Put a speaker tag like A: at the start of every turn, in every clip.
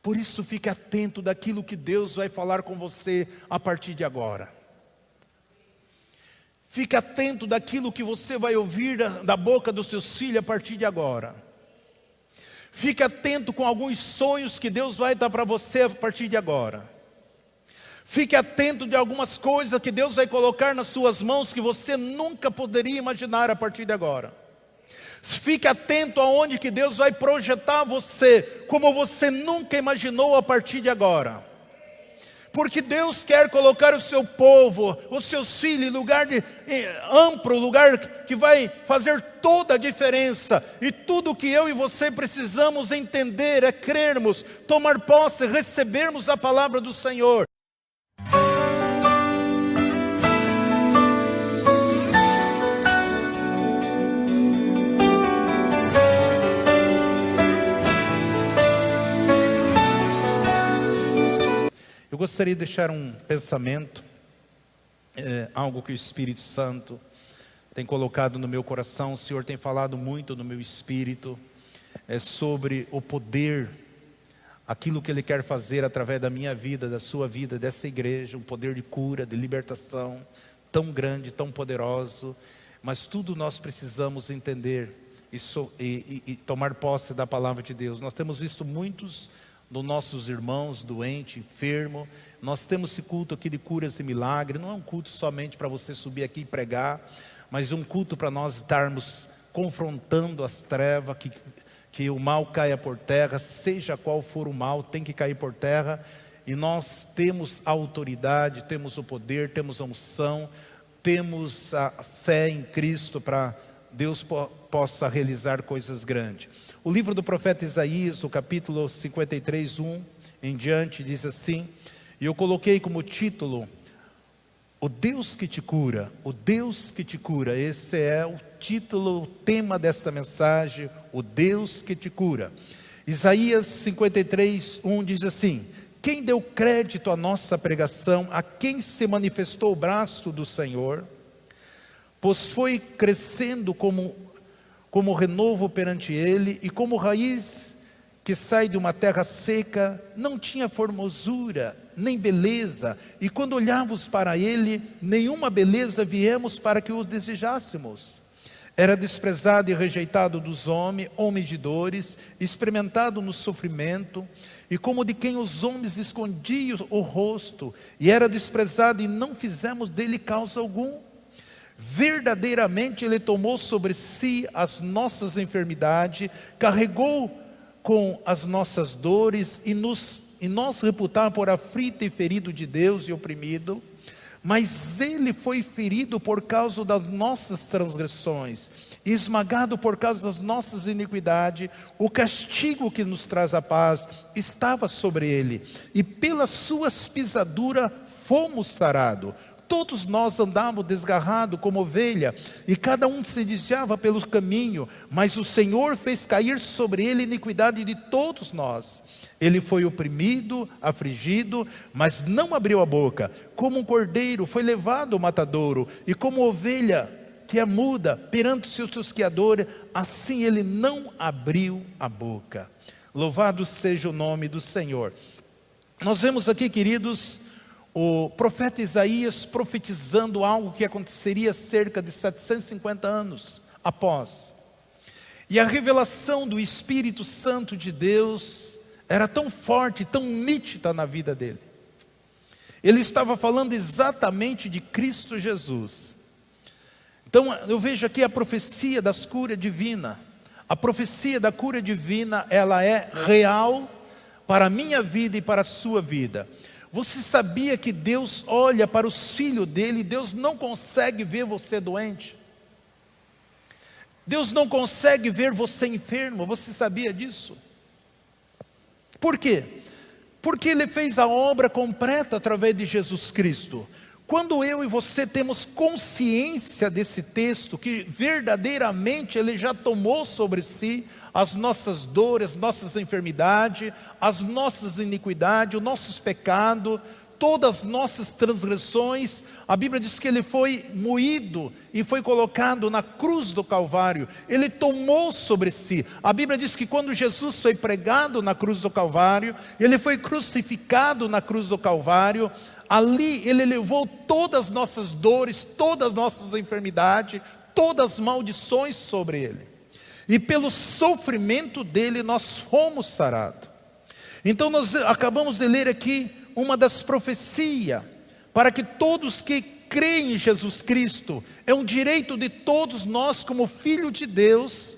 A: Por isso fique atento daquilo que Deus vai falar com você a partir de agora. Fique atento daquilo que você vai ouvir da boca dos seus filhos a partir de agora. Fique atento com alguns sonhos que Deus vai dar para você a partir de agora. Fique atento de algumas coisas que Deus vai colocar nas suas mãos que você nunca poderia imaginar a partir de agora. Fique atento aonde que Deus vai projetar você, como você nunca imaginou a partir de agora. Porque Deus quer colocar o seu povo, os seus filhos, em lugar amplo, lugar que vai fazer toda a diferença. E tudo que eu e você precisamos entender é crermos, tomar posse, recebermos a palavra do Senhor. Eu gostaria de deixar um pensamento, algo que o Espírito Santo tem colocado no meu coração. O Senhor tem falado muito no meu espírito, sobre o poder, aquilo que Ele quer fazer através da minha vida, da sua vida, dessa igreja, um poder de cura, de libertação, tão grande, tão poderoso. Mas tudo nós precisamos entender e tomar posse da palavra de Deus. Nós temos visto muitos dos nossos irmãos doentes, enfermos. Nós temos esse culto aqui de curas e milagres. Não é um culto somente para você subir aqui e pregar, mas um culto para nós estarmos confrontando as trevas, que o mal caia por terra. Seja qual for o mal, tem que cair por terra. E nós temos a autoridade, temos o poder, temos a unção, temos a fé em Cristo para Deus possa realizar coisas grandes. O livro do profeta Isaías, o capítulo 53, 1 em diante, diz assim, e eu coloquei como título, o Deus que te cura, o Deus que te cura. Esse é o título, o tema desta mensagem, o Deus que te cura. Isaías 53, 1 diz assim, quem deu crédito à nossa pregação, a quem se manifestou o braço do Senhor, pois foi crescendo como renovo perante ele, e como raiz que sai de uma terra seca, não tinha formosura, nem beleza, e quando olhávamos para ele, nenhuma beleza viemos para que o desejássemos. Era desprezado e rejeitado dos homens, homem de dores, experimentado no sofrimento, e como de quem os homens escondiam o rosto, e era desprezado e não fizemos dele causa algum. Verdadeiramente Ele tomou sobre si as nossas enfermidades, carregou com as nossas dores, e nós reputamos por aflito e ferido de Deus e oprimido. Mas Ele foi ferido por causa das nossas transgressões, e esmagado por causa das nossas iniquidades. O castigo que nos traz a paz estava sobre Ele, e pelas suas pisaduras fomos sarados. Todos nós andávamos desgarrados como ovelha, e cada um se desviava pelo caminho, mas o Senhor fez cair sobre ele a iniquidade de todos nós. Ele foi oprimido, afligido, mas não abriu a boca. Como um cordeiro foi levado ao matadouro, e como ovelha que é muda perante os seus tosqueadores, assim ele não abriu a boca. Louvado seja o nome do Senhor. Nós vemos aqui, queridos, o profeta Isaías profetizando algo que aconteceria cerca de 750 anos após. E a revelação do Espírito Santo de Deus era tão forte, tão nítida na vida dele. Ele estava falando exatamente de Cristo Jesus. Então eu vejo aqui a profecia das curas divinas. A profecia da cura divina, ela é real para a minha vida e para a sua vida. Você sabia que Deus olha para os filhos dele, e Deus não consegue ver você doente? Deus não consegue ver você enfermo, você sabia disso? Por quê? Porque Ele fez a obra completa através de Jesus Cristo. Quando eu e você temos consciência desse texto, que verdadeiramente Ele já tomou sobre si as nossas dores, nossas enfermidades, as nossas iniquidades, os nossos pecados, todas as nossas transgressões. A Bíblia diz que ele foi moído e foi colocado na cruz do Calvário. Ele tomou sobre si. A Bíblia diz que quando Jesus foi pregado na cruz do Calvário, ele foi crucificado na cruz do Calvário. Ali ele levou todas as nossas dores, todas as nossas enfermidades, todas as maldições sobre ele. E pelo sofrimento dele nós fomos sarados. Então nós acabamos de ler aqui uma das profecias, para que todos que creem em Jesus Cristo, é um direito de todos nós como filho de Deus,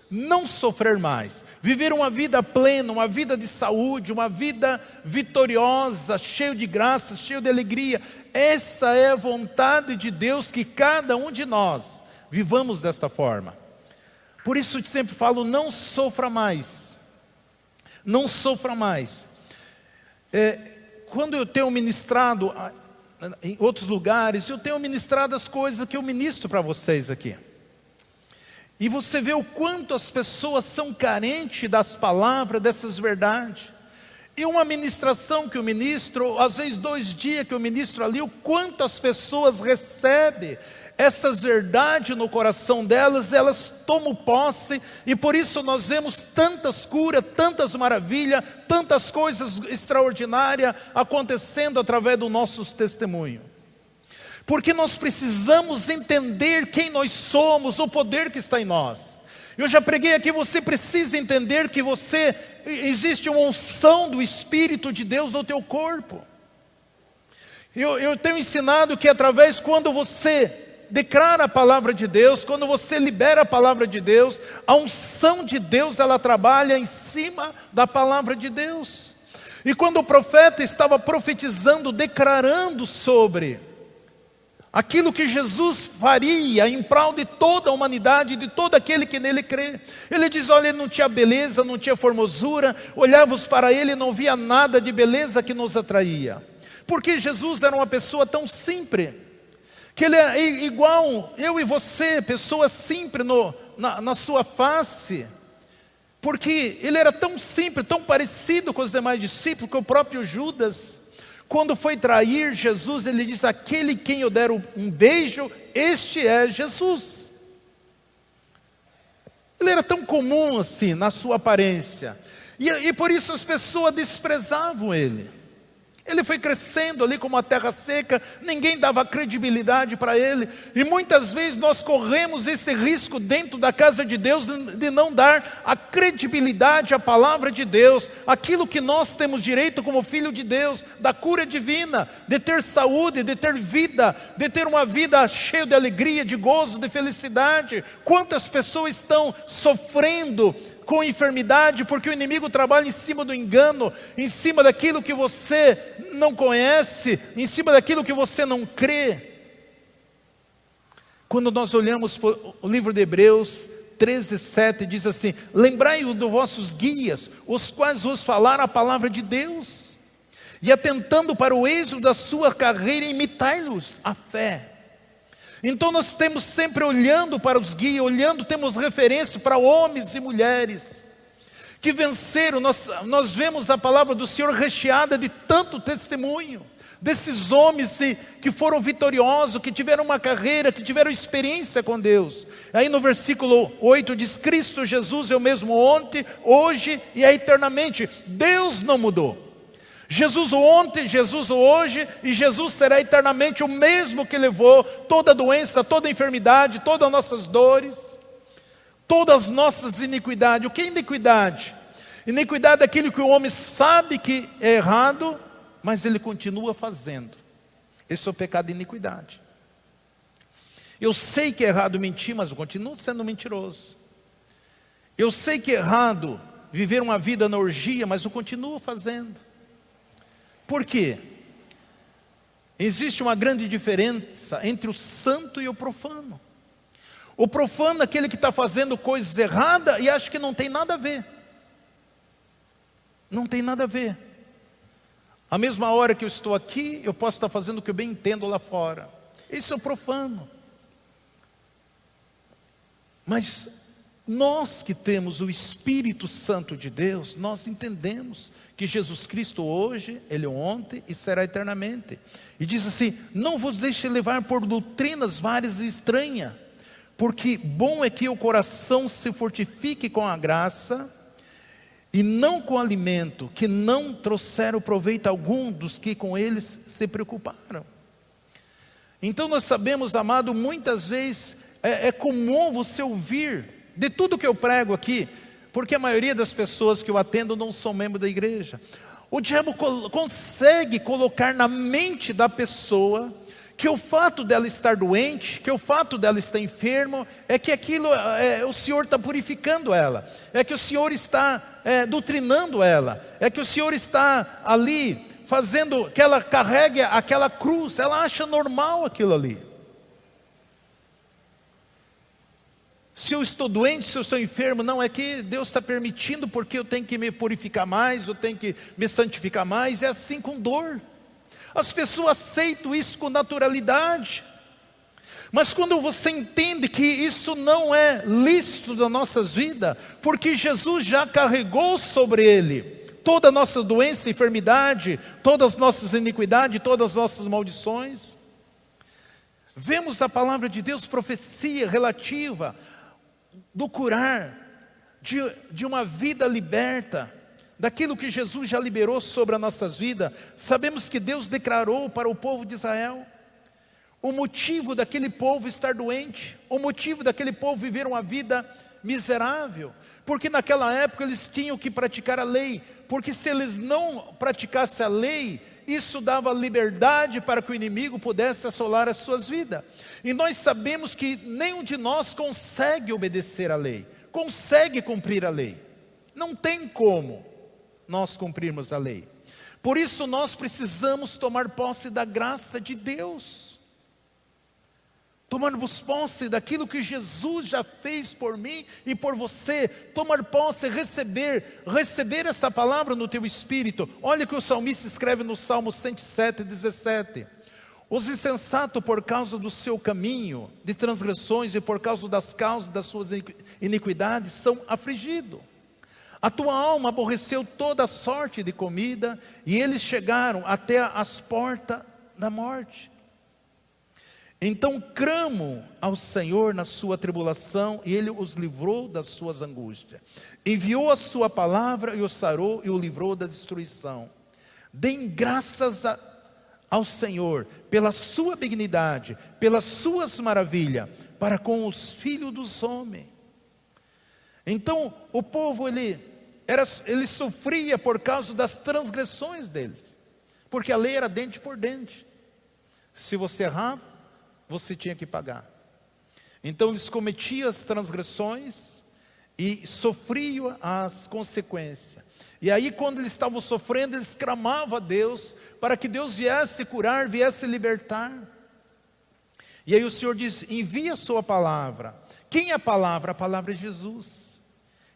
A: não sofrer mais, viver uma vida plena, uma vida de saúde, uma vida vitoriosa, cheio de graça, cheio de alegria. Essa é a vontade de Deus, que cada um de nós vivamos desta forma. Por isso eu sempre falo, não sofra mais. Não sofra mais. Quando eu tenho ministrado em outros lugares, eu tenho ministrado as coisas que eu ministro para vocês aqui. E você vê o quanto as pessoas são carentes das palavras, dessas verdades. E uma ministração que eu ministro, às vezes 2 dias que eu ministro ali, o quanto as pessoas recebem essas verdades no coração delas, elas tomam posse, e por isso nós vemos tantas curas, tantas maravilhas, tantas coisas extraordinárias acontecendo através do nosso testemunho. Porque nós precisamos entender quem nós somos, o poder que está em nós. Eu já preguei aqui, você precisa entender que existe uma unção do Espírito de Deus no teu corpo. Eu tenho ensinado que através, quando você declara a palavra de Deus, quando você libera a palavra de Deus, a unção de Deus, ela trabalha em cima da palavra de Deus. E quando o profeta estava profetizando, declarando sobre aquilo que Jesus faria em prol de toda a humanidade, de todo aquele que nele crê, ele diz, olha, ele não tinha beleza, não tinha formosura, olhávamos para ele e não via nada de beleza que nos atraía, porque Jesus era uma pessoa tão simples, que ele é igual eu e você, pessoa simples na sua face, porque ele era tão simples, tão parecido com os demais discípulos, que o próprio Judas, quando foi trair Jesus, ele disse, aquele quem eu der um beijo, este é Jesus. Ele era tão comum assim, na sua aparência, e por isso as pessoas desprezavam ele. Ele foi crescendo ali como uma terra seca, ninguém dava credibilidade para ele. E muitas vezes nós corremos esse risco dentro da casa de Deus, de não dar a credibilidade à palavra de Deus, aquilo que nós temos direito como filho de Deus, da cura divina, de ter saúde, de ter vida, de ter uma vida cheia de alegria, de gozo, de felicidade. Quantas pessoas estão sofrendo com enfermidade, porque o inimigo trabalha em cima do engano, em cima daquilo que você não conhece, em cima daquilo que você não crê. Quando nós olhamos para o livro de Hebreus 13:7, diz assim, lembrai-vos dos vossos guias, os quais vos falaram a palavra de Deus, e atentando para o êxito da sua carreira, imitai-los a fé. Então nós temos sempre olhando para os guias, temos referência para homens e mulheres que venceram. Nós vemos a palavra do Senhor recheada de tanto testemunho, desses homens que foram vitoriosos, que tiveram uma carreira, que tiveram experiência com Deus. Aí no versículo 8 diz, Cristo Jesus é o mesmo ontem, hoje e eternamente. Deus não mudou. Jesus o ontem, Jesus o hoje, e Jesus será eternamente o mesmo que levou toda doença, toda enfermidade, todas as nossas dores, todas as nossas iniquidades. O que é iniquidade? Iniquidade é aquilo que o homem sabe que é errado, mas ele continua fazendo. Esse é o pecado de iniquidade. Eu sei que é errado mentir, mas eu continuo sendo mentiroso. Eu sei que é errado viver uma vida na orgia, mas eu continuo fazendo. Por quê? Existe uma grande diferença entre o santo e o profano. O profano é aquele que está fazendo coisas erradas e acha que não tem nada a ver. Não tem nada a ver. A mesma hora que eu estou aqui, eu posso estar fazendo o que eu bem entendo lá fora. Esse é o profano. Mas Nós que temos o Espírito Santo de Deus, nós entendemos que Jesus Cristo hoje, Ele ontem e será eternamente. E diz assim: não vos deixe levar por doutrinas várias e estranhas, porque bom é que o coração se fortifique com a graça, e não com alimento, que não trouxeram proveito algum dos que com eles se preocuparam. Então nós sabemos, amado, muitas vezes é comum você ouvir, de tudo que eu prego aqui, porque a maioria das pessoas que eu atendo não são membros da igreja. O diabo consegue colocar na mente da pessoa que o fato dela estar doente, que o fato dela estar enfermo, é que aquilo, o Senhor está purificando ela, é que o Senhor está doutrinando ela, é que o Senhor está ali fazendo que ela carregue aquela cruz. Ela acha normal aquilo ali. Se eu estou doente, se eu estou enfermo, não, é que Deus está permitindo, porque eu tenho que me purificar mais, eu tenho que me santificar mais. É assim com dor. As pessoas aceitam isso com naturalidade. Mas quando você entende que isso não é lícito das nossas vidas, porque Jesus já carregou sobre Ele toda a nossa doença, enfermidade, todas as nossas iniquidades, todas as nossas maldições. Vemos a palavra de Deus, profecia relativa do curar, de uma vida liberta, daquilo que Jesus já liberou sobre as nossas vidas. Sabemos que Deus declarou para o povo de Israel o motivo daquele povo estar doente, o motivo daquele povo viver uma vida miserável, porque naquela época eles tinham que praticar a lei, porque se eles não praticassem a lei, isso dava liberdade para que o inimigo pudesse assolar as suas vidas. E nós sabemos que nenhum de nós consegue obedecer a lei, consegue cumprir a lei. Não tem como nós cumprirmos a lei. Por isso nós precisamos tomar posse da graça de Deus. Tomarmos posse daquilo que Jesus já fez por mim e por você. Tomar posse, receber essa palavra no teu espírito. Olha o que o salmista escreve no Salmo 107, 17. Os insensatos, por causa do seu caminho de transgressões e por causa das causas das suas iniquidades, são afligidos. A tua alma aborreceu toda a sorte de comida, e eles chegaram até as portas da morte. Então clamam ao Senhor na sua tribulação, e Ele os livrou das suas angústias. Enviou a sua palavra e os sarou e o livrou da destruição. Deem graças ao Senhor pela sua benignidade, pelas suas maravilhas, para com os filhos dos homens. Então o povo ele sofria por causa das transgressões deles, porque a lei era dente por dente. Se você errava, você tinha que pagar. Então eles cometiam as transgressões e sofriam as consequências. E aí quando eles estavam sofrendo, eles clamavam a Deus para que Deus viesse curar, viesse libertar. E aí o Senhor diz: envia a sua palavra. Quem é a palavra? A palavra é Jesus,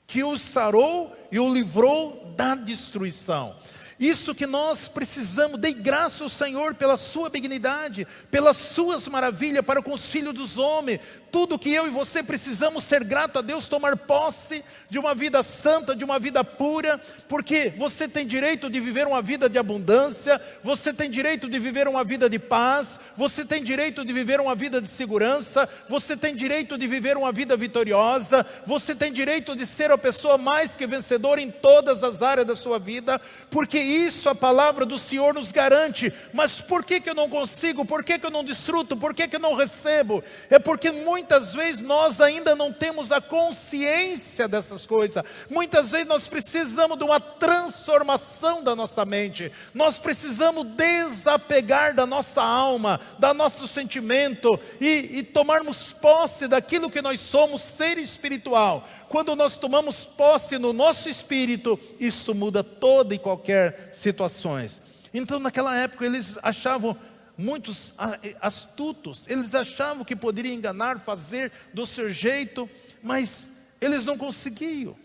A: que os sarou e o livrou da destruição. Isso que nós precisamos. Dei graça ao Senhor pela sua benignidade, pelas suas maravilhas para com os filhos dos homens. Tudo que eu e você precisamos ser grato a Deus, tomar posse de uma vida santa, de uma vida pura, porque você tem direito de viver uma vida de abundância, você tem direito de viver uma vida de paz, você tem direito de viver uma vida de segurança, você tem direito de viver uma vida vitoriosa, você tem direito de ser a pessoa mais que vencedora em todas as áreas da sua vida, porque isso a palavra do Senhor nos garante. Mas por que eu não consigo? Por que eu não desfruto? Por que eu não recebo? É porque muitas vezes nós ainda não temos a consciência dessas coisas. Muitas vezes nós precisamos de uma transformação da nossa mente. Nós precisamos desapegar da nossa alma, da nosso sentimento e tomarmos posse daquilo que nós somos, ser espiritual. Quando nós tomamos posse no nosso espírito, isso muda toda e qualquer situações. Então naquela época eles achavam, muitos astutos, eles achavam que poderiam enganar, fazer do seu jeito, mas eles não conseguiam,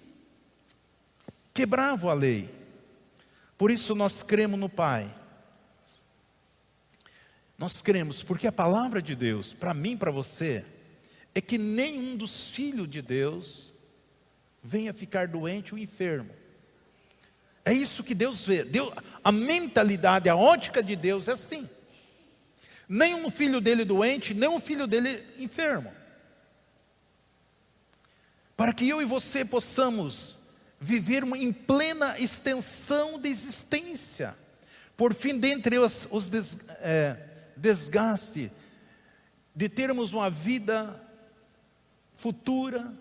A: quebravam a lei. Por isso nós cremos no Pai. Nós cremos, porque a palavra de Deus, para mim e para você, é que nenhum dos filhos de Deus venha ficar doente ou enfermo. É isso que Deus vê. A mentalidade, a ótica de Deus é assim. Nem um filho dele doente, nem um filho dele enfermo. Para que eu e você possamos viver em plena extensão de existência. Por fim, dentre os desgaste de termos uma vida futura,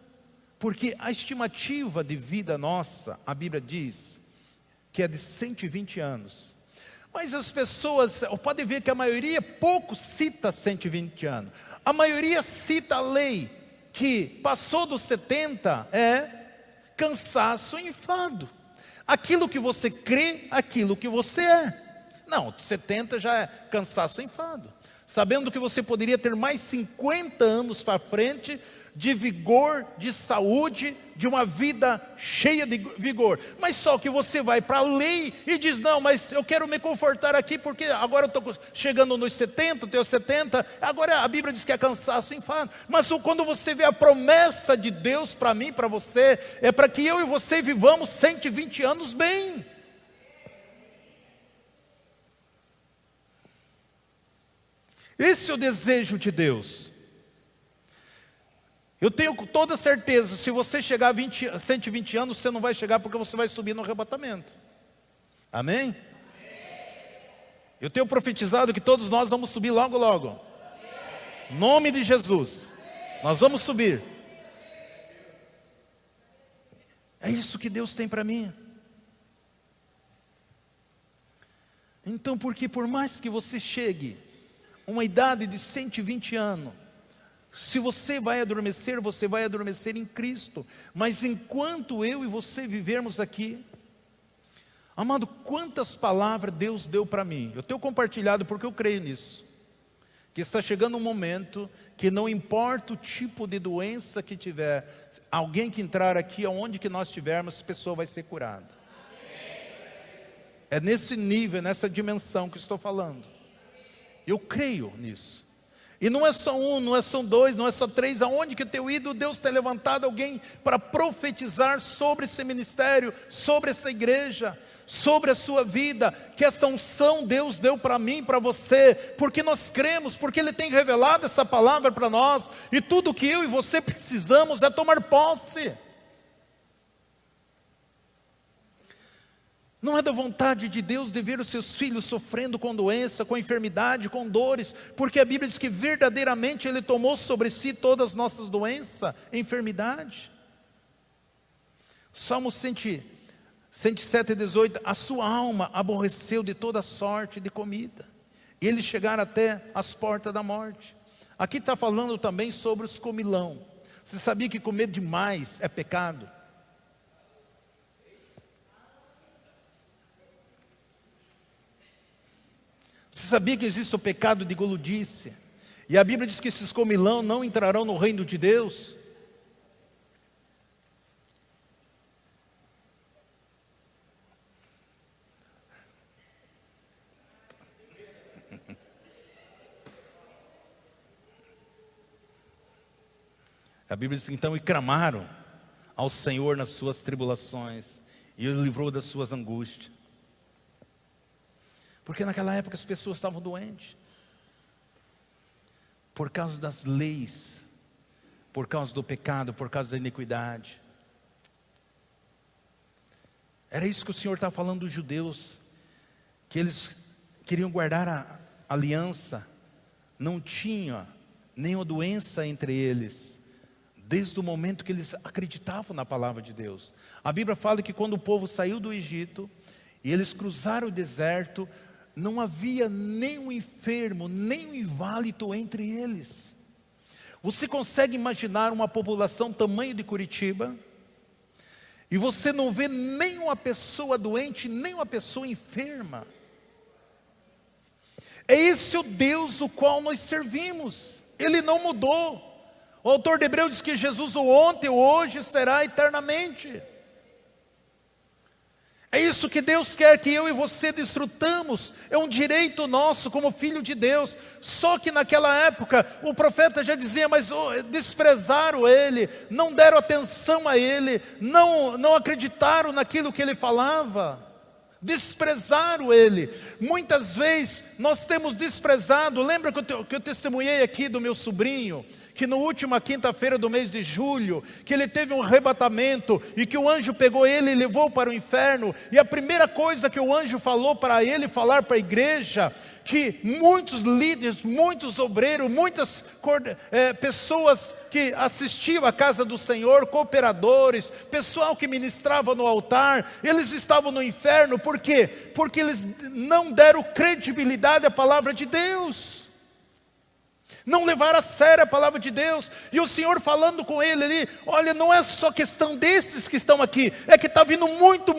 A: porque a estimativa de vida nossa, a Bíblia diz, que é de 120 anos. Mas as pessoas, pode ver que a maioria pouco cita 120 anos. A maioria cita a lei, que passou dos 70 é cansaço e enfado. Aquilo que você crê, aquilo que você é. Não, 70 já é cansaço e enfado. Sabendo que você poderia ter mais 50 anos para frente, de vigor, de saúde, de uma vida cheia de vigor. Mas só que você vai para a lei e diz, não, mas eu quero me confortar aqui, porque agora eu estou chegando nos 70, tenho 70, agora a Bíblia diz que é cansaço e enfado. Mas quando você vê a promessa de Deus para mim, para você, é para que eu e você vivamos 120 anos bem. Esse é o desejo de Deus. Eu tenho toda certeza, se você chegar a 120 anos, você não vai chegar porque você vai subir no arrebatamento. Amém? Eu tenho profetizado que todos nós vamos subir logo, logo. Em nome de Jesus. Nós vamos subir. É isso que Deus tem para mim. Então, porque por mais que você chegue a uma idade de 120 anos, se você vai adormecer em Cristo. Mas enquanto eu e você vivermos aqui, amado, quantas palavras Deus deu para mim. Eu tenho compartilhado porque eu creio nisso. Que está chegando um momento que não importa o tipo de doença que tiver, alguém que entrar aqui, aonde que nós estivermos, a pessoa vai ser curada. É nesse nível, nessa dimensão que estou falando. Eu creio nisso. E não é só um, não é só dois, não é só três. Aonde que eu tenho ido, Deus tem levantado alguém para profetizar sobre esse ministério, sobre essa igreja, sobre a sua vida. Que essa unção Deus deu para mim, para você, porque nós cremos, porque Ele tem revelado essa palavra para nós. E tudo que eu e você precisamos é tomar posse. Não é da vontade de Deus de ver os seus filhos sofrendo com doença, com enfermidade, com dores, porque a Bíblia diz que verdadeiramente Ele tomou sobre si todas as nossas doenças, enfermidade. Salmo 107:18, a sua alma aborreceu de toda sorte de comida, e eles chegaram até as portas da morte. Aqui está falando também sobre os comilão. Você sabia que comer demais é pecado? Você sabia que existe o pecado de guludice? E a Bíblia diz que esses comilão não entrarão no reino de Deus. A Bíblia diz que então, e clamaram ao Senhor nas suas tribulações, e Ele livrou das suas angústias. Porque naquela época as pessoas estavam doentes, por causa das leis, por causa do pecado, por causa da iniquidade. Era isso que o Senhor estava falando dos judeus, que eles queriam guardar a aliança, não tinha nenhuma doença entre eles, desde o momento que eles acreditavam na palavra de Deus. A Bíblia fala que quando o povo saiu do Egito, e eles cruzaram o deserto, não havia nenhum enfermo, nenhum inválido entre eles. Você consegue imaginar uma população tamanho de Curitiba, e você não vê nenhuma pessoa doente, nenhuma pessoa enferma? É esse o Deus o qual nós servimos. Ele não mudou. O autor de Hebreus diz que Jesus o ontem, o hoje, será eternamente. É isso que Deus quer que eu e você desfrutamos. É um direito nosso como filho de Deus. Só que naquela época o profeta já dizia, mas desprezaram ele, não deram atenção a ele, não acreditaram naquilo que ele falava. Desprezaram ele. Muitas vezes nós temos desprezado. Lembra que eu testemunhei aqui do meu sobrinho, que na última quinta-feira do mês de julho, que ele teve um arrebatamento, e que o anjo pegou ele e levou para o inferno, e a primeira coisa que o anjo falou para ele, falar para a igreja, que muitos líderes, muitos obreiros, muitas pessoas que assistiam à casa do Senhor, cooperadores, pessoal que ministrava no altar, eles estavam no inferno. Por quê? Porque eles não deram credibilidade à palavra de Deus, não levaram a sério a palavra de Deus. E o Senhor falando com ele ali, olha, não é só questão desses que estão aqui, é que está vindo muito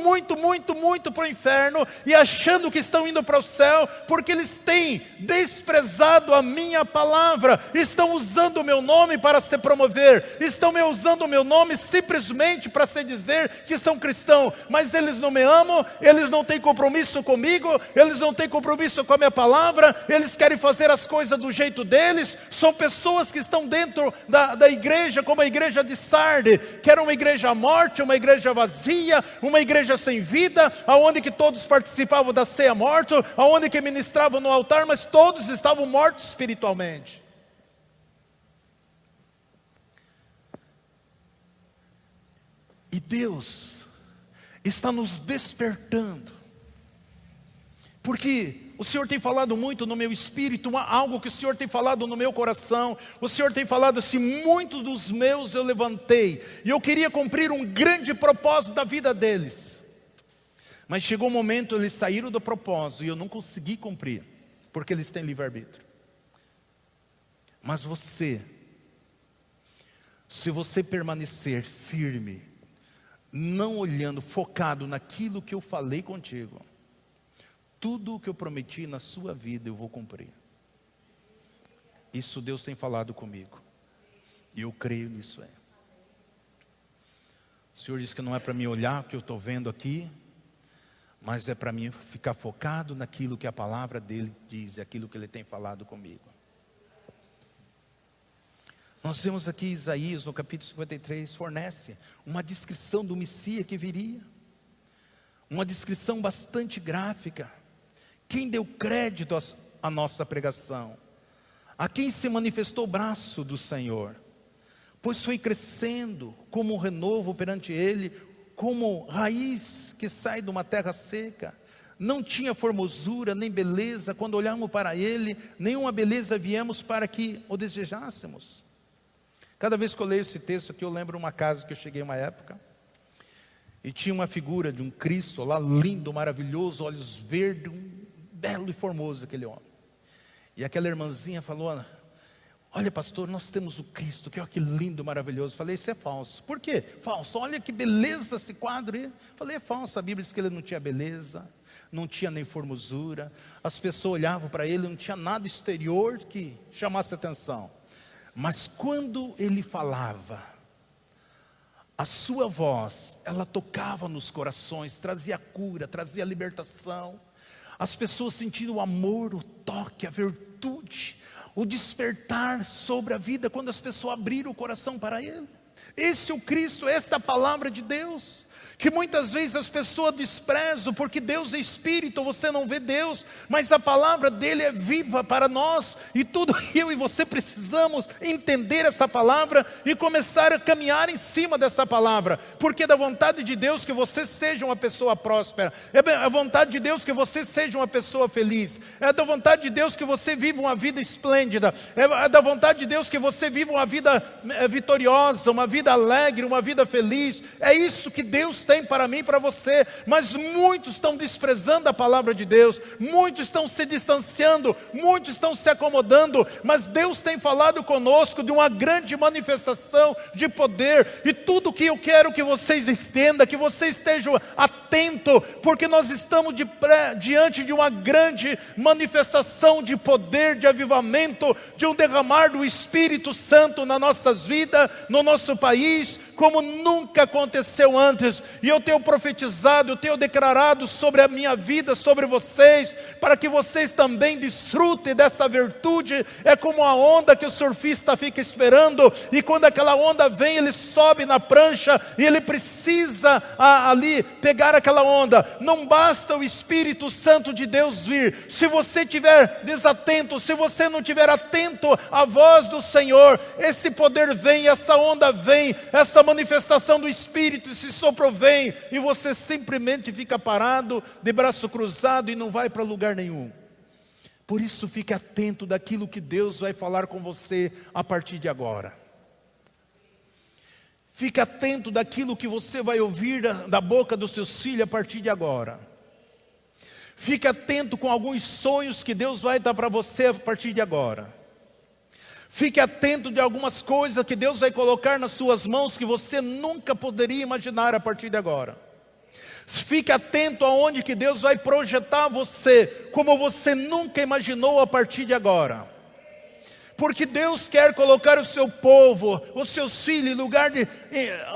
A: para o inferno, e achando que estão indo para o céu, porque eles têm desprezado a minha palavra, estão usando o meu nome para se promover, estão usando o meu nome simplesmente para se dizer que são cristãos, mas eles não me amam, eles não têm compromisso comigo, eles não têm compromisso com a minha palavra, eles querem fazer as coisas do jeito deles. São pessoas que estão dentro da igreja, como a igreja de Sardes, que era uma igreja morta, uma igreja vazia, uma igreja sem vida, aonde que todos participavam da ceia morto, aonde que ministravam no altar, mas todos estavam mortos espiritualmente. E Deus está nos despertando, porque o Senhor tem falado muito no meu espírito, algo que o Senhor tem falado no meu coração. O Senhor tem falado assim, muitos dos meus eu levantei, e eu queria cumprir um grande propósito da vida deles. Mas chegou um momento, eles saíram do propósito, e eu não consegui cumprir, porque eles têm livre-arbítrio. Mas você, se você permanecer firme, não olhando, focado naquilo que eu falei contigo, tudo o que eu prometi na sua vida eu vou cumprir. Isso Deus tem falado comigo, e eu creio nisso. O Senhor disse que não é para mim olhar o que eu estou vendo aqui, mas é para mim ficar focado naquilo que a palavra dele diz, aquilo que ele tem falado comigo. Nós vemos aqui Isaías no capítulo 53, fornece uma descrição do Messias que viria, uma descrição bastante gráfica. Quem deu crédito à nossa pregação? A quem se manifestou o braço do Senhor? Pois foi crescendo como um renovo perante ele, como raiz que sai de uma terra seca. Não tinha formosura nem beleza, quando olhamos para ele, nenhuma beleza viemos para que o desejássemos. Cada vez que eu leio esse texto aqui, eu lembro uma casa que eu cheguei uma época, e tinha uma figura de um Cristo lá, lindo, maravilhoso, olhos verdes, belo e formoso aquele homem. E aquela irmãzinha falou, olha pastor, nós temos o Cristo, que olha que lindo, maravilhoso. Falei, isso é falso. Por quê? Falso, olha que beleza esse quadro aí. Falei, é falso, a Bíblia diz que ele não tinha beleza, não tinha nem formosura. As pessoas olhavam para ele, não tinha nada exterior que chamasse atenção. Mas quando ele falava, a sua voz, ela tocava nos corações, trazia cura, trazia libertação. As pessoas sentiram o amor, o toque, a virtude, o despertar sobre a vida, quando as pessoas abriram o coração para ele. Esse é o Cristo, esta é a palavra de Deus, que muitas vezes as pessoas desprezam, porque Deus é Espírito, você não vê Deus, mas a palavra dele é viva para nós, e tudo que eu e você precisamos entender essa palavra, e começar a caminhar em cima dessa palavra, porque é da vontade de Deus que você seja uma pessoa próspera, é da vontade de Deus que você seja uma pessoa feliz, é da vontade de Deus que você viva uma vida esplêndida, é da vontade de Deus que você viva uma vida vitoriosa, uma vida alegre, uma vida feliz. É isso que Deus tem para mim e para você, mas muitos estão desprezando a palavra de Deus, muitos estão se distanciando, muitos estão se acomodando, mas Deus tem falado conosco de uma grande manifestação de poder, e tudo que eu quero que vocês entendam, que vocês estejam atentos, porque nós estamos diante de uma grande manifestação de poder, de avivamento, de um derramar do Espírito Santo nas nossas vidas, no nosso país, como nunca aconteceu antes. e eu tenho profetizado, eu tenho declarado sobre a minha vida, sobre vocês, para que vocês também desfrutem dessa virtude. É como a onda que o surfista fica esperando, e quando aquela onda vem, ele sobe na prancha, e ele precisa ali pegar aquela onda. Não basta o Espírito Santo de Deus vir, se você estiver desatento, se você não estiver atento à voz do Senhor, esse poder vem, essa onda vem, essa manifestação do Espírito, esse sopro vem, e você simplesmente fica parado, de braço cruzado, e não vai para lugar nenhum. Por isso fique atento daquilo que Deus vai falar com você a partir de agora. Fique atento daquilo que você vai ouvir da boca dos seus filhos a partir de agora. Fique atento com alguns sonhos que Deus vai dar para você a partir de agora. Fique atento de algumas coisas que Deus vai colocar nas suas mãos que você nunca poderia imaginar a partir de agora. Fique atento aonde que Deus vai projetar você, como você nunca imaginou a partir de agora. Porque Deus quer colocar o seu povo, os seus filhos, em lugar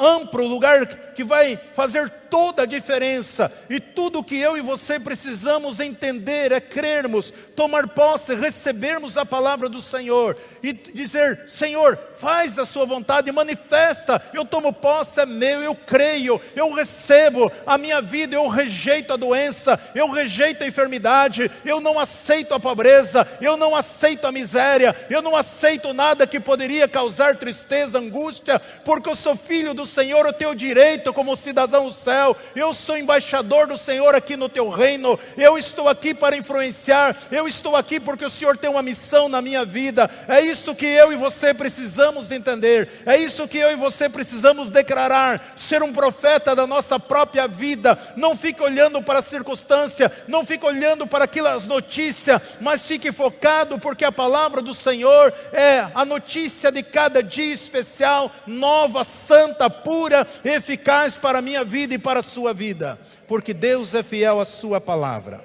A: amplo, lugar que vai fazer toda a diferença. E tudo que eu e você precisamos entender é crermos, tomar posse, recebermos a palavra do Senhor e dizer: Senhor, faz a sua vontade, manifesta. Eu tomo posse, é meu, eu creio, eu recebo a minha vida, eu rejeito a doença, eu rejeito a enfermidade, eu não aceito a pobreza, eu não aceito a miséria, eu não aceito nada que poderia causar tristeza, angústia, porque eu sou filho do Senhor, eu tenho direito como cidadão do céu, eu sou embaixador do Senhor aqui no teu reino, eu estou aqui para influenciar, eu estou aqui porque o Senhor tem uma missão na minha vida. É isso que eu e você precisamos entender, é isso que eu e você precisamos declarar, ser um profeta da nossa própria vida. Não fique olhando para a circunstância, não fique olhando para aquelas notícias, mas fique focado, porque a palavra do Senhor é a notícia de cada dia especial, nova, santa, pura, eficaz para a minha vida e para a sua vida, porque Deus é fiel à sua palavra.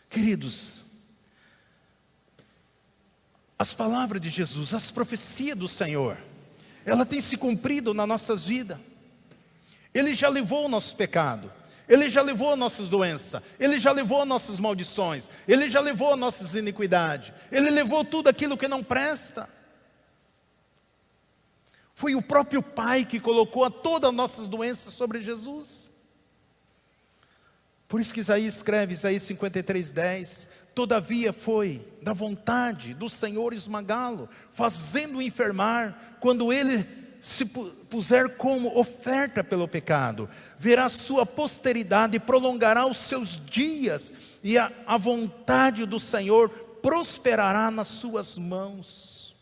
A: Queridos, as palavras de Jesus, as profecias do Senhor, ela tem se cumprido nas nossas vidas. Ele já levou o nosso pecado, Ele já levou nossas doenças, Ele já levou nossas maldições, Ele já levou nossas iniquidades, Ele levou tudo aquilo que não presta. Foi o próprio Pai que colocou todas as nossas doenças sobre Jesus. Por isso que Isaías escreve, Isaías 53:10, todavia foi da vontade do Senhor esmagá-lo, fazendo-o enfermar, quando ele se puser como oferta pelo pecado, verá sua posteridade e prolongará os seus dias, e a vontade do Senhor prosperará nas suas mãos.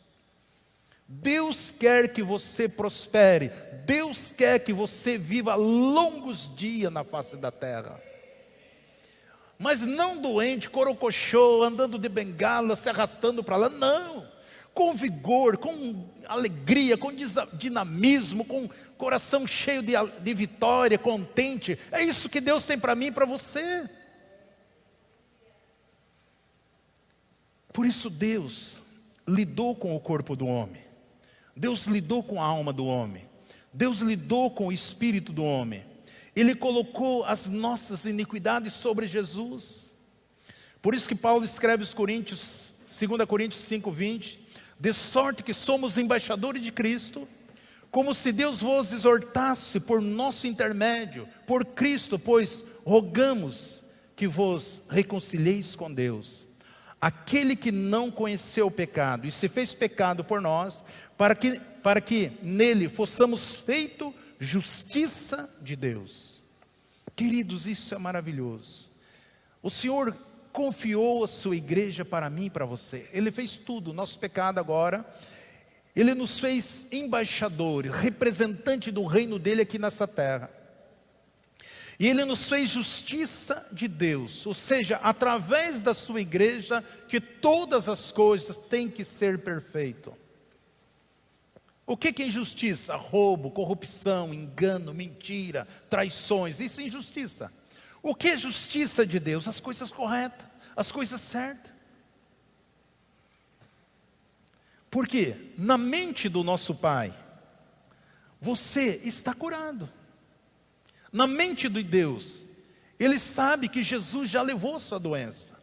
A: Deus quer que você prospere, Deus quer que você viva longos dias na face da terra, mas não doente, corocochô, andando de bengala, se arrastando para lá, não, com vigor, com alegria, com dinamismo, com coração cheio de vitória, contente. É isso que Deus tem para mim e para você. Por isso Deus lidou com o corpo do homem, Deus lidou com a alma do homem, Deus lidou com o espírito do homem. Ele colocou as nossas iniquidades sobre Jesus. Por isso que Paulo escreve aos Coríntios, 2 Coríntios 5:20, de sorte que somos embaixadores de Cristo, como se Deus vos exortasse por nosso intermédio, por Cristo, pois rogamos que vos reconcilieis com Deus. Aquele que não conheceu o pecado e se fez pecado por nós, para que nele fossemos feito justiça de Deus. Queridos, isso é maravilhoso. O Senhor confiou a sua igreja para mim e para você. Ele fez tudo, nosso pecado agora. Ele nos fez embaixadores, representante do reino dele aqui nessa terra. E Ele nos fez justiça de Deus, ou seja, através da sua igreja, que todas as coisas têm que ser perfeitas. O que é injustiça? Roubo, corrupção, engano, mentira, traições, isso é injustiça. O que é justiça de Deus? As coisas corretas, as coisas certas. Porque na mente do nosso Pai, você está curado. Na mente de Deus, Ele sabe que Jesus já levou a sua doença.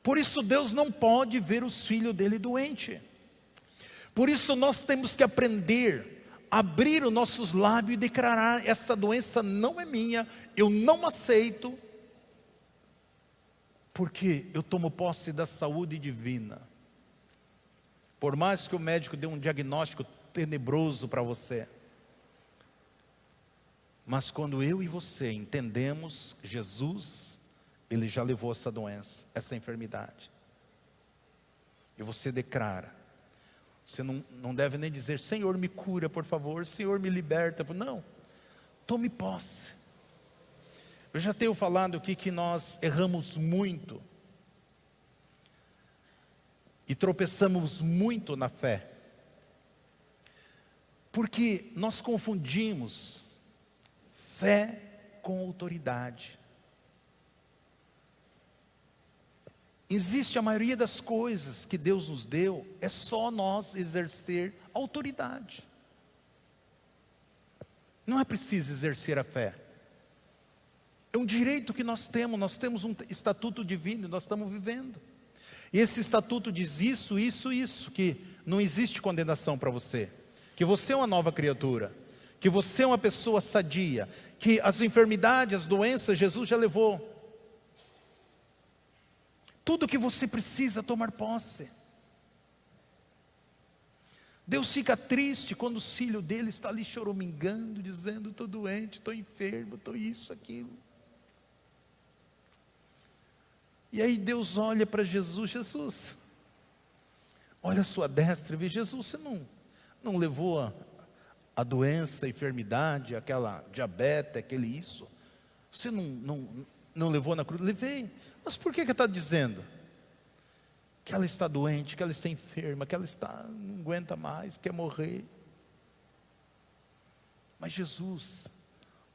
A: Por isso Deus não pode ver os filhos dele doentes. Por isso nós temos que aprender a abrir os nossos lábios e declarar: essa doença não é minha, eu não aceito, porque eu tomo posse da saúde divina. Por mais que o médico dê um diagnóstico tenebroso para você, mas quando eu e você entendemos Jesus, Ele já levou essa doença, essa enfermidade, e você declara, você não deve nem dizer: Senhor, me cura, por favor, Senhor, me liberta. Não, tome posse. Eu já tenho falado aqui que nós erramos muito e tropeçamos muito na fé, porque nós confundimos fé com autoridade. Existe a maioria das coisas que Deus nos deu, é só nós exercer autoridade. Não é preciso exercer a fé. É um direito que nós temos um estatuto divino, nós estamos vivendo. E esse estatuto diz isso, que não existe condenação para você, que você é uma nova criatura, que você é uma pessoa sadia, que as enfermidades, as doenças, Jesus já levou. Tudo que você precisa tomar posse. Deus fica triste quando o filho dele está ali choramingando, dizendo: estou doente, estou enfermo, estou isso, aquilo. E aí Deus olha para Jesus: Jesus, olha a sua destra e vê: Jesus, você não levou a doença, a enfermidade, aquela diabetes, aquele isso, você não levou na cruz? Levei. Mas por que está dizendo que ela está doente, que ela está enferma, que ela não aguenta mais, quer morrer? Mas Jesus,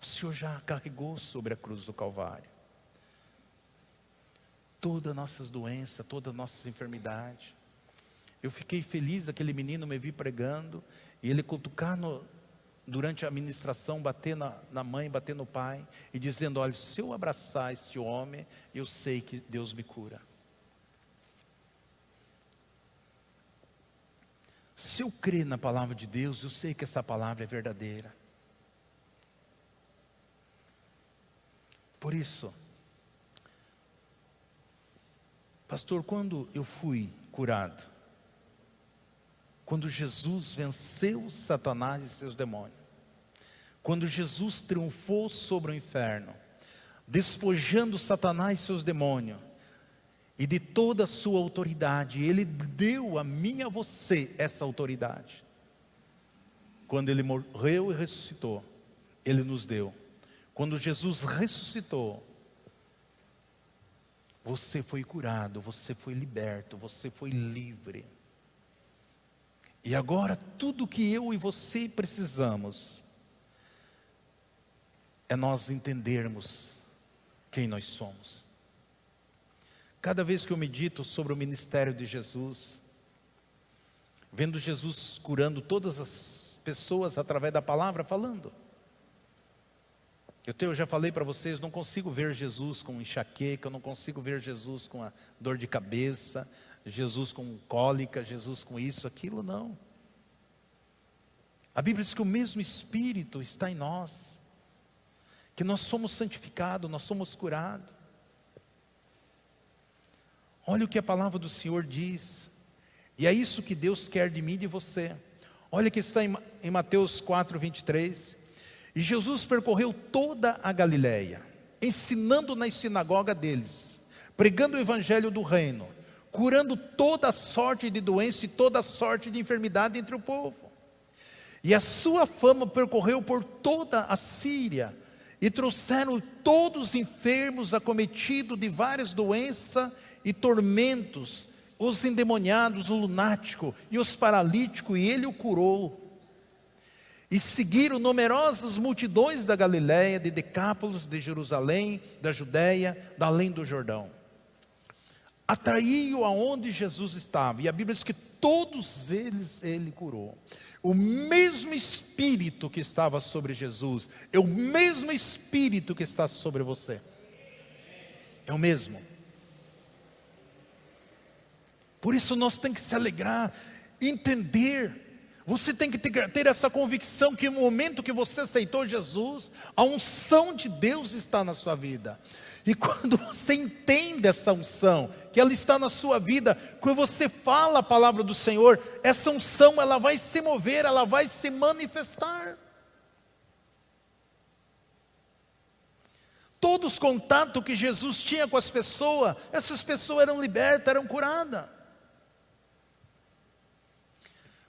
A: o Senhor já carregou sobre a cruz do Calvário todas as nossas doenças, todas as nossas enfermidades. Eu fiquei feliz, aquele menino me vi pregando, e ele cutucar durante a ministração, bater na mãe, bater no pai, e dizendo: olha, se eu abraçar este homem, eu sei que Deus me cura. Se eu crer na palavra de Deus, eu sei que essa palavra é verdadeira. Por isso, pastor, quando eu fui curado, quando Jesus venceu Satanás e seus demônios, quando Jesus triunfou sobre o inferno, despojando Satanás e seus demônios, e de toda a sua autoridade, Ele deu a mim e a você essa autoridade. Quando Ele morreu e ressuscitou, Ele nos deu. Quando Jesus ressuscitou, você foi curado, você foi liberto, você foi livre. E agora tudo que eu e você precisamos é nós entendermos quem nós somos. Cada vez que eu medito sobre o ministério de Jesus, vendo Jesus curando todas as pessoas através da palavra, falando. Eu já falei para vocês, não consigo ver Jesus com enxaqueca, eu não consigo ver Jesus com a dor de cabeça, Jesus com cólica, Jesus com isso, aquilo, não. A Bíblia diz que o mesmo Espírito está em nós, que nós somos santificados, nós somos curados. Olha o que a palavra do Senhor diz, e é isso que Deus quer de mim e de você. Olha que está em Mateus 4, 23. E Jesus percorreu toda a Galileia, ensinando nas sinagogas deles, pregando o evangelho do reino, curando toda sorte de doença e toda sorte de enfermidade entre o povo. E a sua fama percorreu por toda a Síria, e trouxeram todos os enfermos acometidos de várias doenças e tormentos, os endemoniados, o lunático e os paralíticos, e ele o curou. E seguiram numerosas multidões da Galiléia, de Decápolis, de Jerusalém, da Judéia, da além do Jordão. atraiu aonde Jesus estava. E a Bíblia diz que todos eles ele curou. O mesmo Espírito que estava sobre Jesus é o mesmo Espírito que está sobre você. É o mesmo. Por isso nós temos que se alegrar, entender. Você tem que ter essa convicção que no momento que você aceitou Jesus, a unção de Deus está na sua vida. E quando você entende essa unção, que ela está na sua vida, quando você fala a palavra do Senhor, essa unção ela vai se mover, ela vai se manifestar. Todos os contatos que Jesus tinha com as pessoas, essas pessoas eram libertas, eram curadas.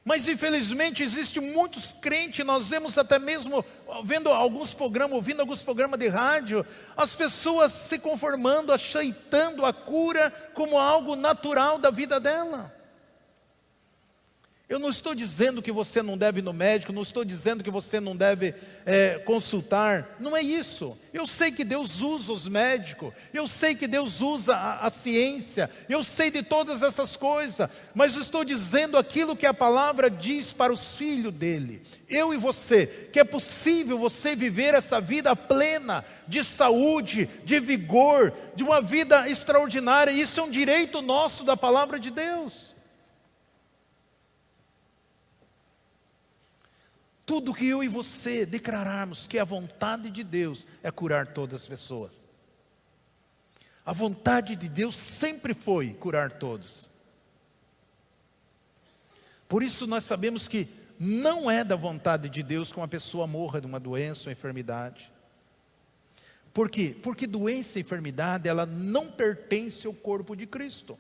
A: Mas infelizmente existem muitos crentes, nós vemos até mesmo, ouvindo alguns programas de rádio, as pessoas se conformando, aceitando a cura como algo natural da vida dela. Eu não estou dizendo que você não deve ir no médico, não estou dizendo que você não deve consultar, não é isso. Eu sei que Deus usa os médicos, eu sei que Deus usa a ciência, eu sei de todas essas coisas, mas eu estou dizendo aquilo que a palavra diz para os filhos dele, eu e você, que é possível você viver essa vida plena, de saúde, de vigor, de uma vida extraordinária. Isso é um direito nosso da palavra de Deus. Tudo que eu e você declararmos que a vontade de Deus é curar todas as pessoas. A vontade de Deus sempre foi curar todos. Por isso nós sabemos que não é da vontade de Deus que uma pessoa morra de uma doença ou enfermidade. Por quê? Porque doença e enfermidade, ela não pertence ao corpo de Cristo.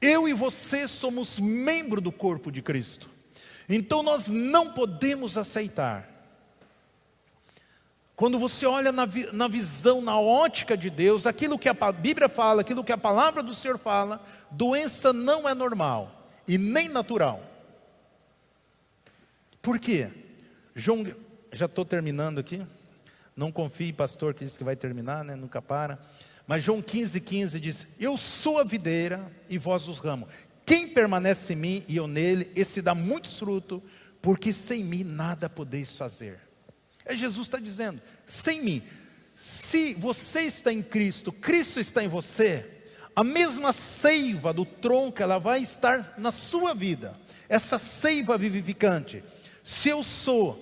A: Eu e você somos membros do corpo de Cristo. Então nós não podemos aceitar. Quando você olha na visão, na ótica de Deus, aquilo que a Bíblia fala, aquilo que a palavra do Senhor fala, doença não é normal e nem natural. Por quê? João, já estou terminando aqui. Não confie, pastor, que diz que vai terminar, né? Nunca para. Mas João 15,15 diz: eu sou a videira e vós os ramos. Quem permanece em mim e eu nele, esse dá muitos frutos, porque sem mim nada podeis fazer. Jesus está dizendo, sem mim, se você está em Cristo, Cristo está em você, a mesma seiva do tronco, ela vai estar na sua vida, essa seiva vivificante. Se eu sou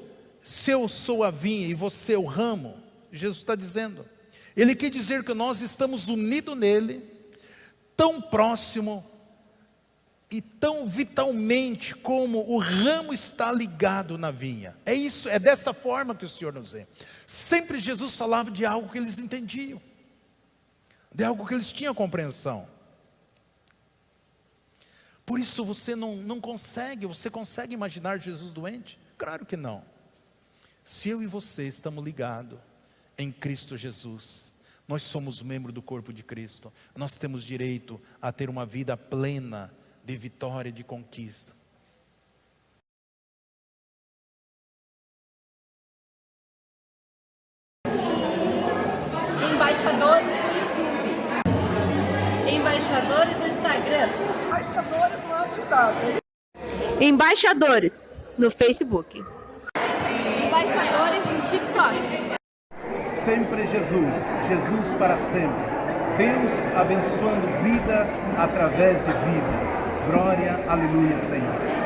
A: a vinha e você é o ramo, Jesus está dizendo, Ele quer dizer que nós estamos unidos nele, tão próximo, e tão vitalmente como o ramo está ligado na vinha. É isso, é dessa forma que o Senhor nos vê. Sempre Jesus falava de algo que eles entendiam, de algo que eles tinham compreensão. Por isso você não consegue, você consegue imaginar Jesus doente? Claro que não. Se eu e você estamos ligados em Cristo Jesus, nós somos membros do corpo de Cristo, nós temos direito a ter uma vida plena, de vitória, de conquista.
B: Embaixadores no YouTube, embaixadores no Instagram,
C: embaixadores no WhatsApp,
B: embaixadores no Facebook, embaixadores no TikTok.
D: Sempre Jesus, Jesus para sempre. Deus abençoando vida através de vida. Glória, aleluia, Senhor.